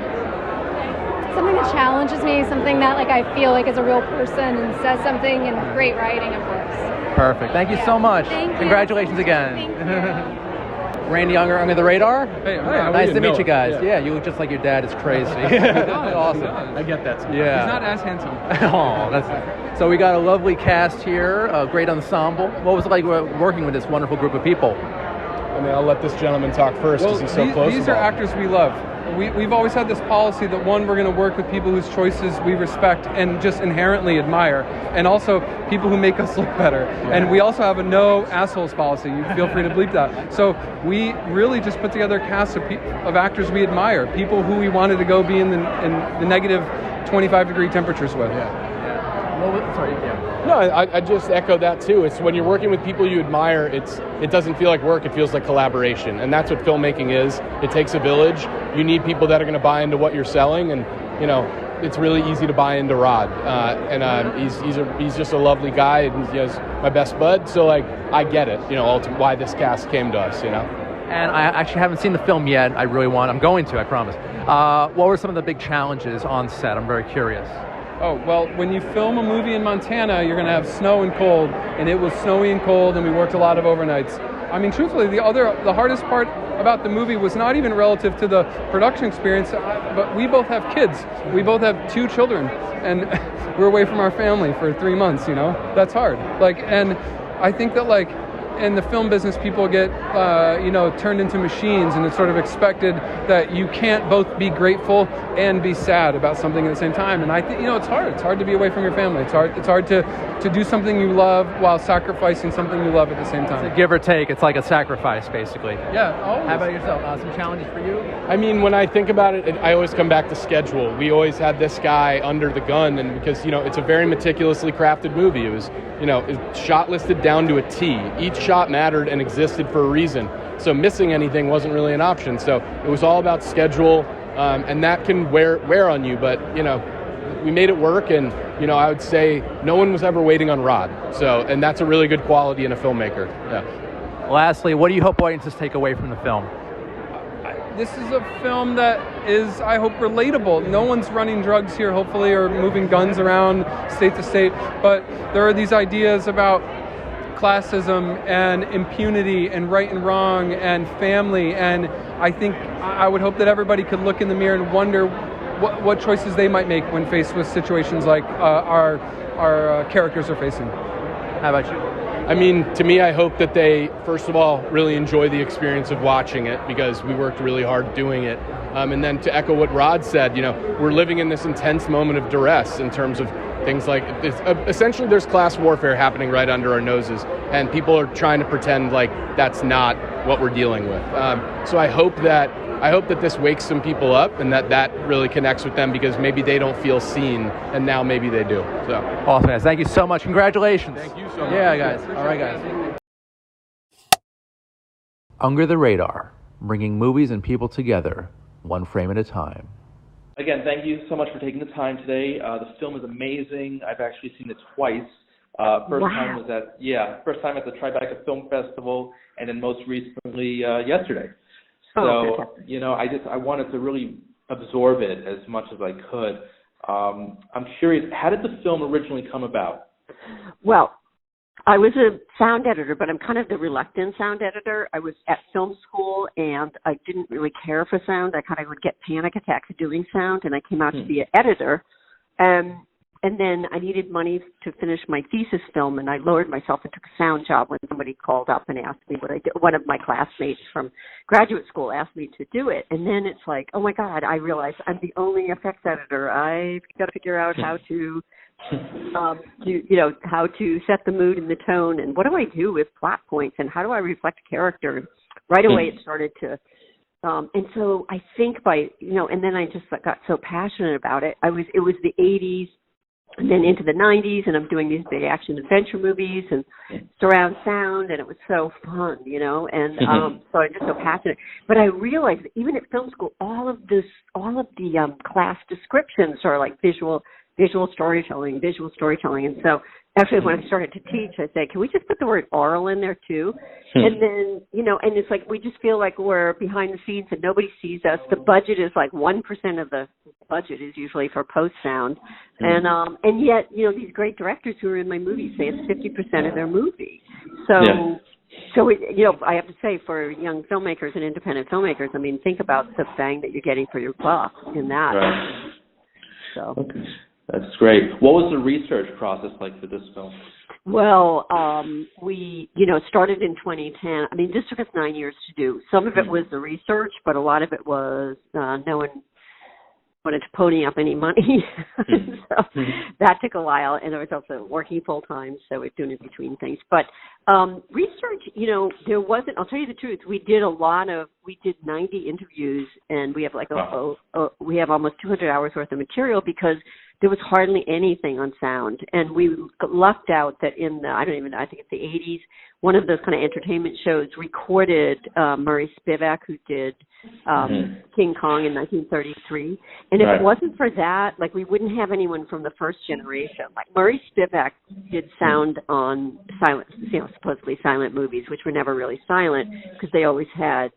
Something that challenges me, something that like I feel like is a real person and says something, and great writing, of course. Perfect. Thank you so much. Thank you. Congratulations again. Thank you. Randy Unger the Radar. Hey, hi. Nice to meet you guys. Yeah, you look just like your dad. It's crazy. Awesome. I get that. Yeah. He's not as handsome. Oh, that's so. We got a lovely cast here, a great ensemble. What was it like working with this wonderful group of people? I mean, I'll let this gentleman talk first because he's so close. These are actors we love. We've always had this policy that, one, we're going to work with people whose choices we respect and just inherently admire, and also people who make us look better. Yeah. And we also have a no assholes policy. You feel free to bleep that. So we really just put together a cast of actors we admire, people who we wanted to go be in the negative 25-degree temperatures with. Yeah. Sorry. Yeah. No, I just echo that too. It's when you're working with people you admire, it doesn't feel like work, it feels like collaboration. And that's what filmmaking is. It takes a village. You need people that are going to buy into what you're selling, and you know, it's really easy to buy into Rod. He's just a lovely guy, and he's my best bud. So like, I get it, you know, ultimately why this cast came to us, you know. And I actually haven't seen the film yet. I'm going to, I promise. What were some of the big challenges on set? I'm very curious. Oh, well, when you film a movie in Montana, you're going to have snow and cold, and it was snowy and cold, and we worked a lot of overnights. I mean, truthfully, the hardest part about the movie was not even relative to the production experience, but we both have kids. We both have 2 children, and we're away from our family for 3 months, you know? That's hard. And I think that, in the film business, people get, turned into machines, and it's sort of expected that you can't both be grateful and be sad about something at the same time. And I think, it's hard. It's hard to be away from your family. It's hard to do something you love while sacrificing something you love at the same time. It's a give or take. It's like a sacrifice, basically. Yeah, always. How about yourself? Some challenges for you? I mean, when I think about it, I always come back to schedule. We always had this guy under the gun, and because, it's a very meticulously crafted movie. It was, it's shot listed down to a T. Each shot mattered and existed for a reason. So missing anything wasn't really an option. So it was all about schedule, and that can wear on you. But, we made it work, and, I would say no one was ever waiting on Rod. So, and that's a really good quality in a filmmaker. Yeah. Lastly, what do you hope audiences take away from the film? This is a film that is, I hope, relatable. No one's running drugs here, hopefully, or moving guns around state to state. But there are these ideas about classism and impunity and right and wrong and family. And I think I would hope that everybody could look in the mirror and wonder what choices they might make when faced with situations like our characters are facing. How about you? I mean, to me, I hope that they, first of all, really enjoy the experience of watching it, because we worked really hard doing it. And then to echo what Rod said, we're living in this intense moment of duress in terms of things like, essentially there's class warfare happening right under our noses, and people are trying to pretend like that's not what we're dealing with. So I hope that this wakes some people up, and that really connects with them, because maybe they don't feel seen, and now maybe they do. So awesome, guys. Thank you so much. Congratulations. Thank you so much. Yeah, guys. All right, guys. Unger the Radar, bringing movies and people together, one frame at a time. Again, thank you so much for taking the time today. The film is amazing. I've actually seen it twice. First time was at the Tribeca Film Festival, and then most recently yesterday. So I wanted to really absorb it as much as I could. I'm curious, how did the film originally come about? Well, I was a sound editor, but I'm kind of the reluctant sound editor. I was at film school, and I didn't really care for sound. I kind of would get panic attacks doing sound, and I came out to be an editor. And then I needed money to finish my thesis film, and I lowered myself and took a sound job when somebody called up and asked me what I did. One of my classmates from graduate school asked me to do it. And then it's like, oh, my God, I realized I'm the only effects editor. I've got to figure out how to how to set the mood and the tone, and what do I do with plot points, and how do I reflect character? Right away it started to and so I think and then I just got so passionate about it. It was the 80s and then into the 90s, and I'm doing these big action adventure movies and surround sound, and it was so fun, and so I'm just so passionate. But I realized that even at film school, all of the class descriptions are like visual storytelling. And so actually when I started to teach, I said, can we just put the word oral in there too? And then, and it's like we just feel like we're behind the scenes and nobody sees us. The budget is like 1% of the budget is usually for post-sound. And yet, these great directors who are in my movies say it's 50% of their movie. So I have to say, for young filmmakers and independent filmmakers, I mean, think about the bang that you're getting for your buck in that. Right. So. Okay. That's great. What was the research process like for this film? Well, we, started in 2010. I mean, this took us 9 years to do. Some of it was the research, but a lot of it was no one wanted to pony up any money. So that took a while, and I was also working full time, so we're doing it between things. But research, there wasn't. I'll tell you the truth. We did 90 interviews, and we have we have almost 200 hours worth of material because there was hardly anything on sound. And we lucked out that I think it's the 80s, one of those kind of entertainment shows recorded Murray Spivak, who did King Kong in 1933. And if it wasn't for that, we wouldn't have anyone from the first generation. Like Murray Spivak did sound on silent, supposedly silent movies, which were never really silent because they always had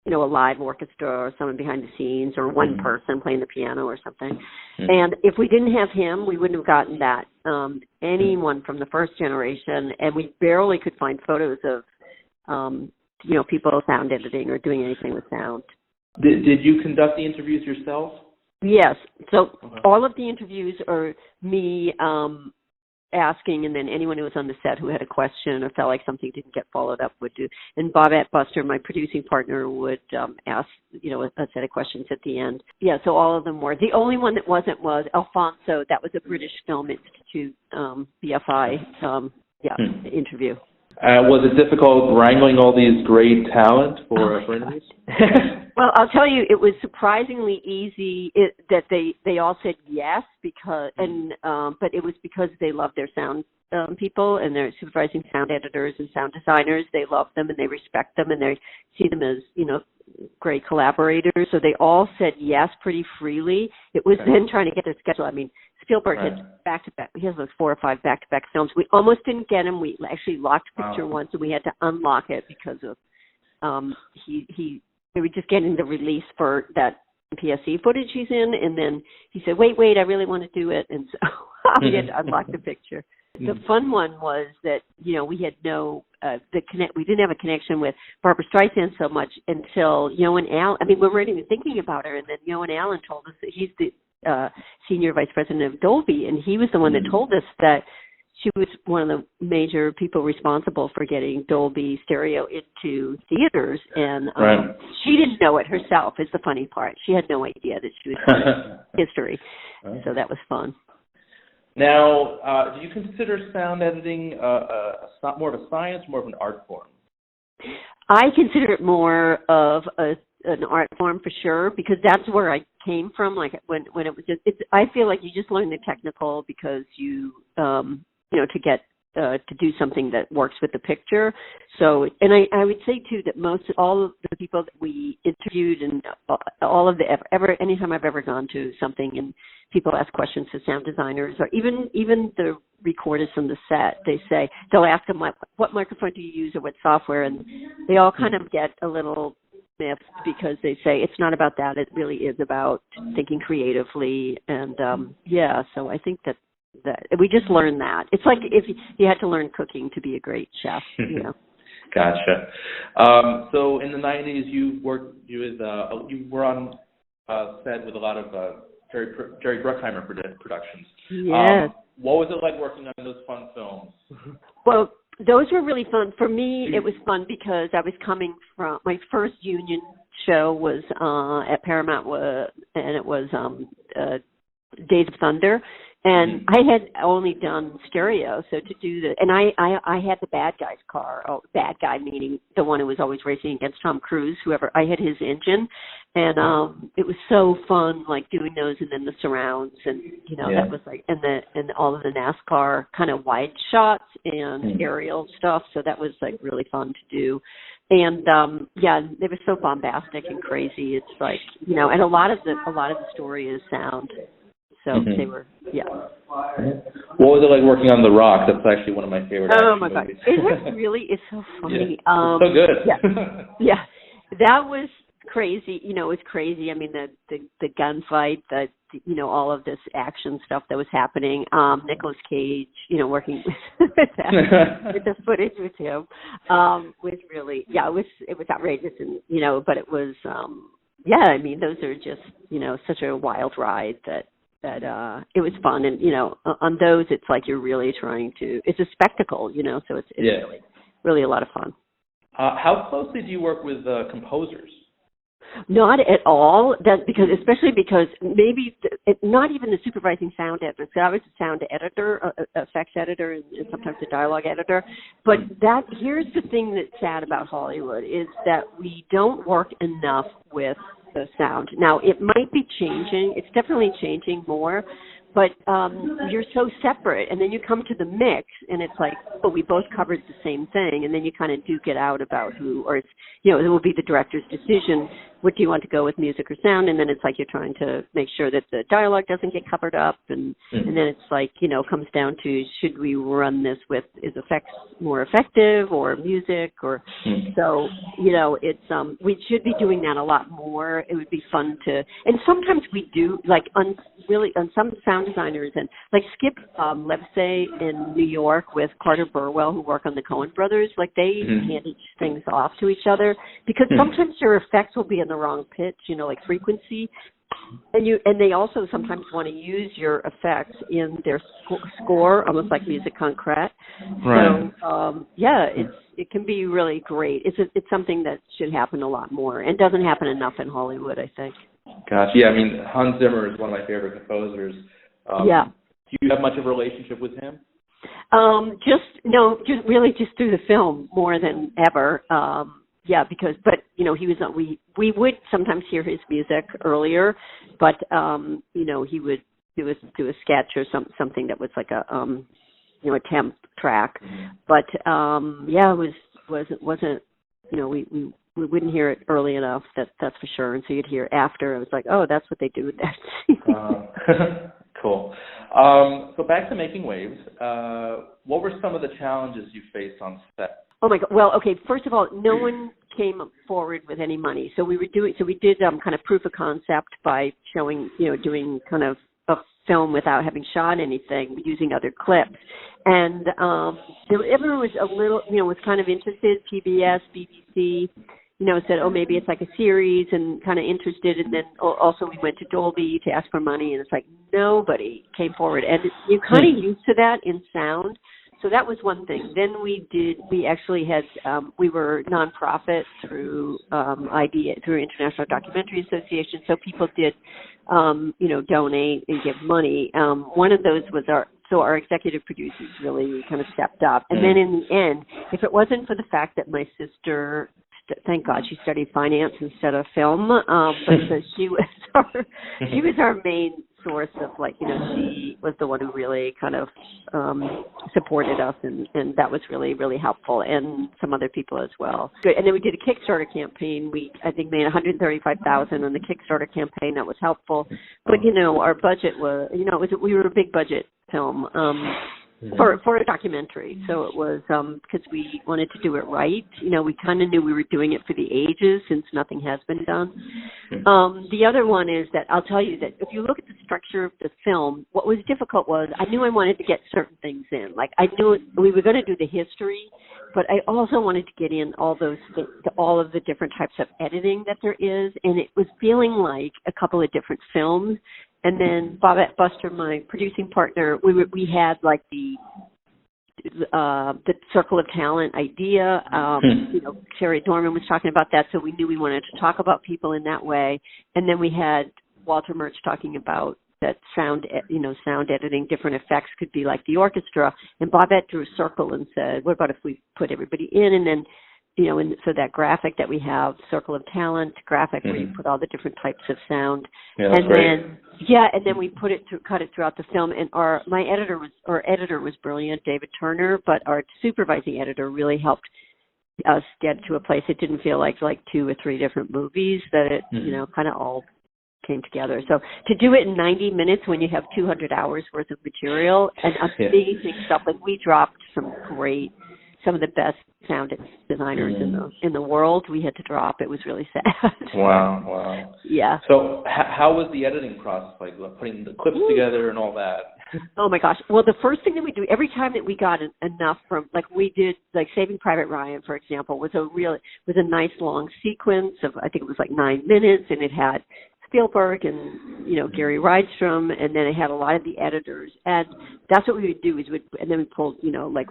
a live orchestra or someone behind the scenes or one person playing the piano or something. And if we didn't have him, we wouldn't have gotten that. Anyone from the first generation, and we barely could find photos of, people sound editing or doing anything with sound. Did you conduct the interviews yourself? Yes. So all of the interviews are me asking, and then anyone who was on the set who had a question or felt like something didn't get followed up would do. And Bobette Buster, my producing partner, would ask, a set of questions at the end. Yeah, so all of them were. The only one that wasn't was Alfonso. That was a British Film Institute BFI interview. Was it difficult wrangling all these great talent for interviews? Well, I'll tell you, it was surprisingly easy that they all said yes but it was because they love their sound people and their supervising sound editors and sound designers. They love them and they respect them and they see them as, great collaborators. So they all said yes pretty freely. It was then trying to get their schedule. I mean, Spielberg had back-to-back. He has those 4 or 5 back-to-back films. We almost didn't get him. We actually locked a picture once, and we had to unlock it because of they were just getting the release for that PSC footage he's in, and then he said, wait, I really want to do it, and so we had to unlock the picture. The fun one was that, we had we didn't have a connection with Barbara Streisand so much until Joan Allen. I mean, we weren't even thinking about her, and then Joan Allen told us that he's the senior vice president of Dolby, and he was the one that told us that she was one of the major people responsible for getting Dolby stereo into theaters, and she didn't know it herself, is the funny part. She had no idea that she was doing history, so that was fun. Now, do you consider sound editing more of a science, more of an art form? I consider it more of an art form for sure, because that's where I came from. Like when it was I feel like you just learn the technical because you, to get to do something that works with the picture. So, and I would say too that all of the people that we interviewed and all of anytime I've ever gone to something and people ask questions to sound designers or even the recorders from the set, they'll ask them what microphone do you use or what software, and they all kind of get a little miffed because they say it's not about that. It really is about thinking creatively, and so I think that we just learned that. It's like if you had to learn cooking to be a great chef, you know. Gotcha. So in the 90s, you were on set with a lot of Jerry Bruckheimer productions. Yes. What was it like working on those fun films? Well, those were really fun. For me, it was fun because I was coming from my first union show was at Paramount, and it was Days of Thunder. And I had only done stereo, so to do and I had the bad guy's car. Oh, bad guy meaning the one who was always racing against Tom Cruise, whoever. I had his engine, and it was so fun, like doing those, and then the surrounds, and that was like, and all of the NASCAR kind of wide shots and aerial stuff. So that was like really fun to do. And they were so bombastic and crazy. It's like and a lot of the story is sound. So they were, What was it like working on The Rock? That's actually one of my favorite action my God. movies. It's so funny. So good. That was crazy. It was crazy. I mean, the gunfight, all of this action stuff that was happening. Nicolas Cage, working with the footage with him, was really, it was outrageous, and but it was, I mean, those are just, such a wild ride that it was fun. And, on those, it's like you're really trying to, it's a spectacle, so it's really, really a lot of fun. How closely do you work with composers? Not at all. Especially because maybe not even the supervising sound editor. So I was a sound editor, effects editor, and sometimes a dialogue editor. But here's the thing that's sad about Hollywood is that we don't work enough with the sound. Now, it might be changing. It's definitely changing more. But you're so separate, and then you come to the mix, and it's like, we both covered the same thing, and then you kind of duke it out about who, or it's, it will be the director's decision. What do you want to go with, music or sound? And then it's like you're trying to make sure that the dialogue doesn't get covered up, and then it's like, comes down to, should we run this with, is effects more effective, or music, or so, it's we should be doing that a lot more. It would be fun to, and sometimes we do, like on some sound designers, and like Skip Levesey in New York with Carter Burwell, who work on the Coen brothers, like they hand each things off to each other, because sometimes your effects will be in the wrong pitch, like frequency, and they also sometimes want to use your effects in their score, almost like musique concrète. Right. So it can be really great. It's something that should happen a lot more, and doesn't happen enough in Hollywood, I think. Gosh, yeah. I mean, Hans Zimmer is one of my favorite composers. Do you have much of a relationship with him? Just really just through the film more than ever. But he was we would sometimes hear his music earlier, but he would do a sketch or something that was like a temp track, but it wasn't we wouldn't hear it early enough, that's for sure, and so you'd hear after. It was like, oh, that's what they do with that. Cool. So back to Making Waves. What were some of the challenges you faced on set? Oh my God. Well, okay. First of all, no one came forward with any money. So we did kind of proof of concept by showing, doing kind of a film without having shot anything, using other clips. And everyone was a little, was kind of interested. PBS, BBC, said, oh, maybe it's like a series, and kind of interested. And then also we went to Dolby to ask for money, and it's like nobody came forward. And you're kind of used to that in sound. So that was one thing. Then we actually had, we were nonprofit through through International Documentary Association. So people did, donate and give money. One of those was our executive producers really kind of stepped up. And then in the end, if it wasn't for the fact that my sister, thank God, she studied finance instead of film, but so she was our main source of she was the one who really kind of supported us, and that was really, really helpful, and some other people as well. Good. And then we did a Kickstarter campaign. We, I think, made $135,000 on the Kickstarter campaign. That was helpful. But, our budget was, we were a big budget film. For a documentary. So it was because we wanted to do it right. We kind of knew we were doing it for the ages since nothing has been done. The other one is that I'll tell you that if you look at the structure of the film, what was difficult was I knew I wanted to get certain things in. Like I knew we were going to do the history, but I also wanted to get in all those things, all of the different types of editing that there is, and it was feeling like a couple of different films. And then Bobette Buster, my producing partner, we had like the circle of talent idea. Sherry Dorman was talking about that, so we knew we wanted to talk about people in that way. And then we had Walter Murch talking about that sound editing, different effects could be like the orchestra. And Bobette drew a circle and said, "What about if we put everybody in?" And then and so that graphic that we have, Circle of Talent graphic, where you put all the different types of sound, and then we cut it throughout the film. And our editor was brilliant, David Turner, but our supervising editor really helped us get to a place. It didn't feel like 2 or 3 different movies, that it kind of all came together. So to do it in 90 minutes when you have 200 hours worth of material and amazing stuff, like we dropped some of the best sound designers in the world. We had to drop. It was really sad. Wow. Yeah. So how was the editing process, like putting the clips together and all that? Oh my gosh. Well, the first thing that we do every time that we got enough from, we did Saving Private Ryan, for example, was a nice long sequence of, I think it was 9 minutes, and it had Spielberg and Gary Rydstrom, and then it had a lot of the editors, and that's what we would do and then we pulled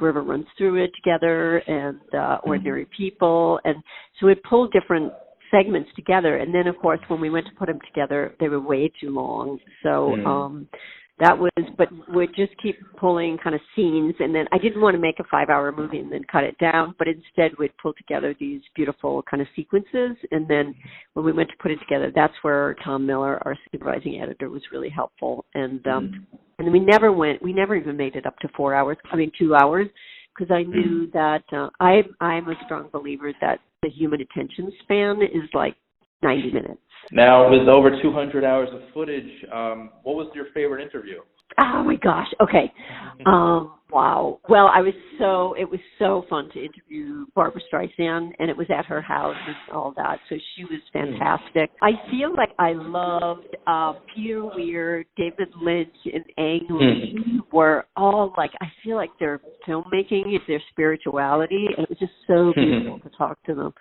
River Runs Through It together, and Ordinary People, and so we pulled different segments together, and then of course when we went to put them together they were way too long, so but we'd just keep pulling kind of scenes, and then I didn't want to make a 5-hour movie and then cut it down, but instead we'd pull together these beautiful kind of sequences, and then when we went to put it together, that's where Tom Miller, our supervising editor, was really helpful, and then we never even made it up to 2 hours, because I knew that I'm a strong believer that the human attention span is 90 minutes. Now, with over 200 hours of footage, what was your favorite interview? Oh my gosh. Okay. Wow. Well, it was so fun to interview Barbra Streisand, and it was at her house and all that. So she was fantastic. I feel like I loved Peter Weir, David Lynch, and Ang Lee were all I feel like their filmmaking is their spirituality, and it was just so beautiful to talk to them.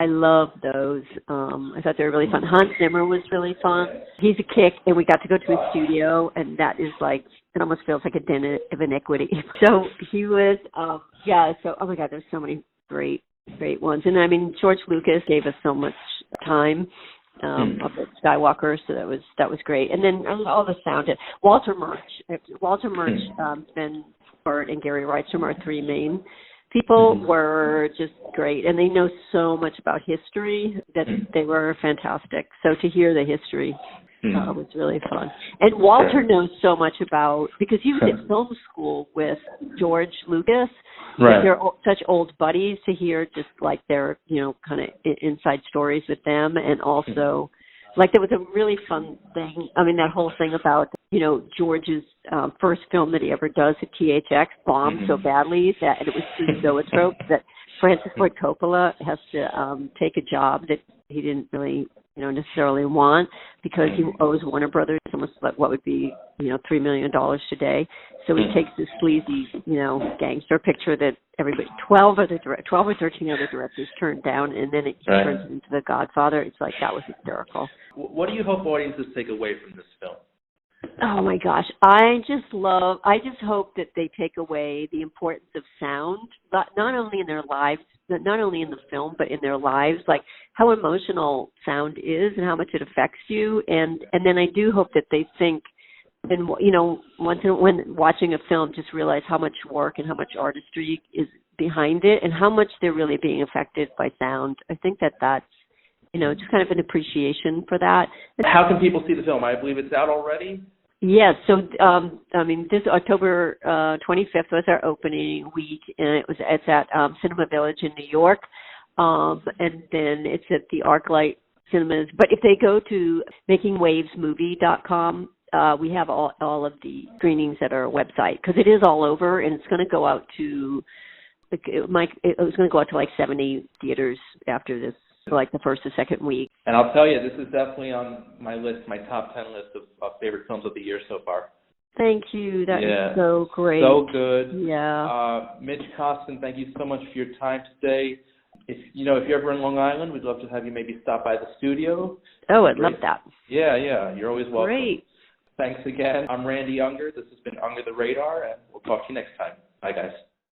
I love those. I thought they were really fun. Hans Zimmer was really fun. He's a kick, and we got to go to his studio, and that is it almost feels like a den of iniquity. So he was, so, oh my God, there's so many great ones. And George Lucas gave us so much time up at Skywalker, so that was great. And then all the sound. Walter Murch, Ben Burt, and Gary Rydstrom are 3 main people were just great, and they know so much about history that they were fantastic. So to hear the history was really fun. And Walter knows so much because he was at film school with George Lucas. Right. They're such old buddies, to hear just their, kind of inside stories with them, and also there was a really fun thing. That whole thing about, George's first film that he ever does at THX bombed so badly and it was too zoetrope that Francis Ford Coppola has to take a job that he didn't really, necessarily want, because he owes Warner Brothers almost what would be, $3 million today. So he takes this sleazy, gangster picture that 12 or 13 other directors turned down, and then it turns it into The Godfather. It's that was hysterical. What do you hope audiences take away from this film? Oh my gosh, I just hope that they take away the importance of sound, not only in their lives, not only in the film, but in their lives, how emotional sound is and how much it affects you. And then I do hope that they think, and when watching a film, just realize how much work and how much artistry is behind it, and how much they're really being affected by sound. I think that's just kind of an appreciation for that. How can people see the film? I believe it's out already. Yes, so this October 25th was our opening week, and it's at Cinema Village in New York, and then it's at the ArcLight Cinemas. But if they go to makingwavesmovie.com, we have all of the screenings at our website, because it is all over, and it's going to go out to it was going to go out to like 70 theaters after this, like the first or second week. And I'll tell you, this is definitely on my list, my top 10 list of favorite films of the year so far. Thank you. That is so great. So good. Yeah. Mitch, Costin, thank you so much for your time today. If you're ever in Long Island, we'd love to have you maybe stop by the studio. Oh, I'd love that. Yeah. You're always welcome. Great. Thanks again. I'm Randy Unger. This has been Unger the Radar, and we'll talk to you next time. Bye, guys.